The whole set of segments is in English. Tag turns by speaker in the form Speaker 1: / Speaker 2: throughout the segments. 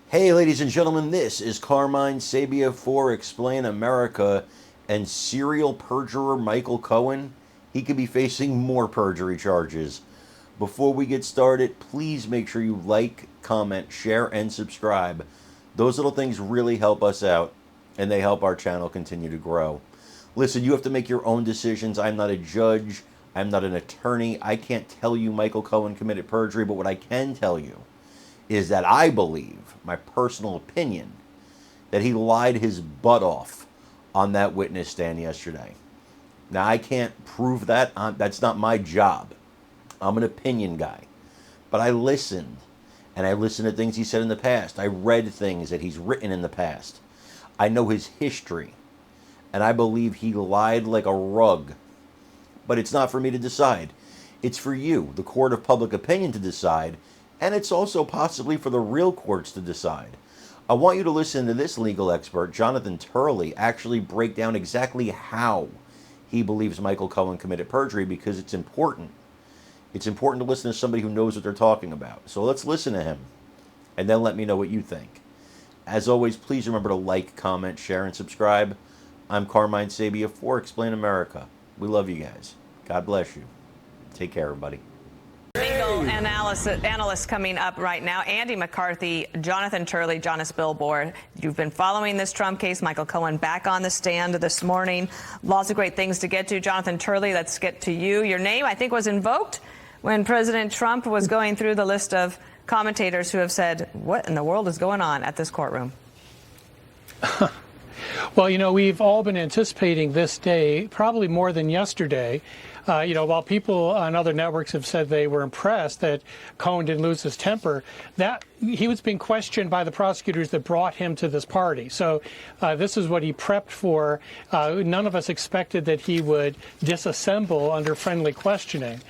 Speaker 1: Hey, ladies and gentlemen, this is Carmine Sabia for Explain America, and serial perjurer Michael Cohen, he could be facing more perjury charges. Before we get started, please make sure you like, comment, share, and subscribe. Those little things really help us out, and they help our channel continue to grow. Listen, you have to make your own decisions. I'm not a judge. I'm not an attorney. I can't tell you Michael Cohen committed perjury, but what I can tell you is that I believe, my personal opinion, that he lied his butt off on that witness stand yesterday. Now, I can't prove that. That's not my job. I'm an opinion guy. But I listened, and I listened to things he said in the past. I read things that he's written in the past. I know his history, and I believe he lied like a rug. But it's not for me to decide. It's for you, the court of public opinion, to decide. And it's also possibly for the real courts to decide. I want you to listen to this legal expert, Jonathan Turley, actually break down exactly how he believes Michael Cohen committed perjury, because it's important. It's important to listen to somebody who knows what they're talking about. So let's listen to him, and then let me know what you think. As always, please remember to like, comment, share, and subscribe. I'm Carmine Sabia for Explain America. We love you guys. God bless you. Take care, everybody.
Speaker 2: Legal analyst coming up right now. Andy McCarthy, Jonathan Turley, Jonas Billboard. You've been following this Trump case. Michael Cohen back on the stand this morning. Lots of great things to get to. Jonathan Turley, let's get to you. Your name, I think, was invoked when President Trump was going through the list of commentators who have said, what in the world is going on at this courtroom?
Speaker 3: Well, you know, we've all been anticipating this day, probably more than yesterday. While people on other networks have said they were impressed that Cohen didn't lose his temper, that he was being questioned by the prosecutors that brought him to this party. So this is what he prepped for. None of us expected that he would disassemble under friendly questioning.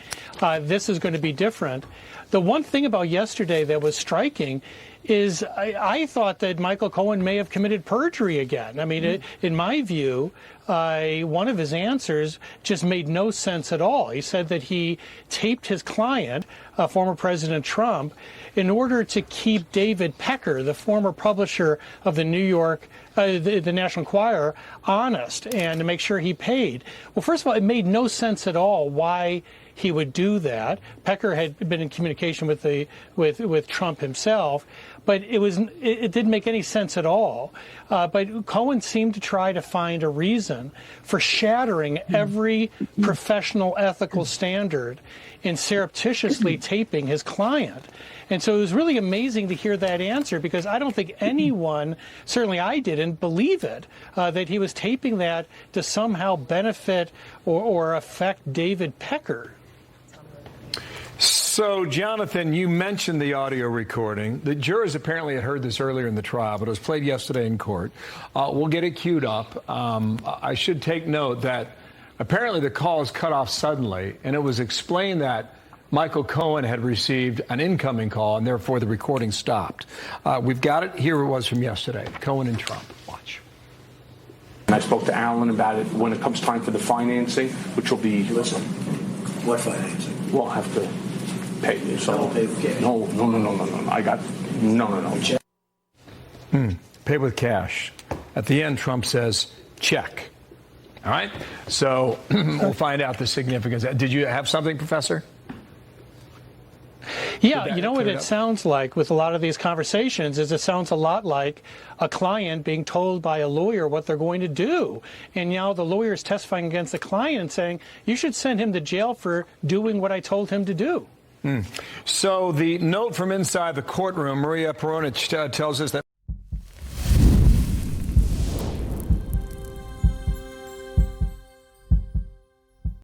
Speaker 3: This is going to be different. The one thing about yesterday that was striking is I thought that Michael Cohen may have committed perjury again. I mean, in my view, one of his answers just made no sense at all. He said that he taped his client, former President Trump, in order to keep David Pecker, the former publisher of the New York, the National Enquirer, honest and to make sure he paid. Well, first of all, it made no sense at all why he would do that. Pecker had been in communication with Trump himself, but it didn't make any sense at all. But Cohen seemed to try to find a reason for shattering every professional ethical standard in surreptitiously taping his client. And so it was really amazing to hear that answer, because I don't think anyone, certainly I didn't, believe it, that he was taping that to somehow benefit or affect David Pecker.
Speaker 4: So, Jonathan, you mentioned the audio recording. The jurors apparently had heard this earlier in the trial, but it was played yesterday in court. We'll get it queued up. I should take note that apparently the call was cut off suddenly, and it was explained that Michael Cohen had received an incoming call, and therefore the recording stopped. We've got it. Here it was from yesterday. Cohen and Trump. Watch.
Speaker 5: And I spoke to Alan about it when it comes time for the financing, which will be...
Speaker 6: Listen, what financing?
Speaker 5: We'll have to pay you. So
Speaker 6: I'll pay with cash.
Speaker 5: No. I got... No.
Speaker 4: Pay with cash. At the end, Trump says, check. All right? So we'll find out the significance. Did you have something, Professor?
Speaker 3: Yeah, you know what it sounds like with a lot of these conversations is it sounds a lot like a client being told by a lawyer what they're going to do. And now the lawyer is testifying against the client and saying, you should send him to jail for doing what I told him to do.
Speaker 4: So the note from inside the courtroom, Maria Peronich tells us that